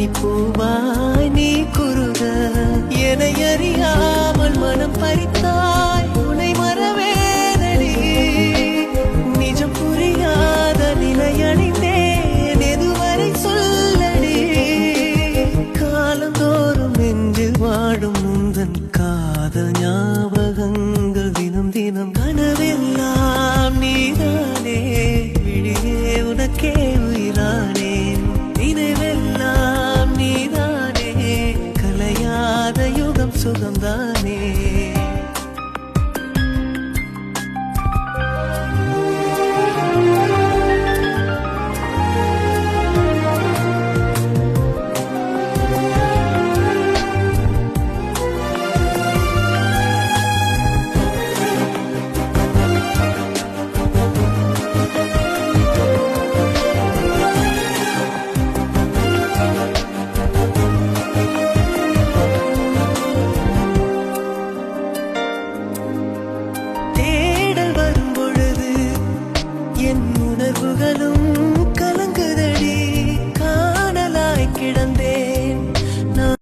பனிப்பூவாய் நீ குறுக என அறியாமல் மனம் பறித்தாய் உனை மறவேனடி நிஜம் புரியாத நிலையடைந்தேன் எதுவரை சொல்லடி காலந்தோறும் நெஞ்சில் வாடும் முந்தன் காதல் ஞாபகங்கள் தினம் தினம் கனவெல்லாம் நீதானே விழியே உனக்கே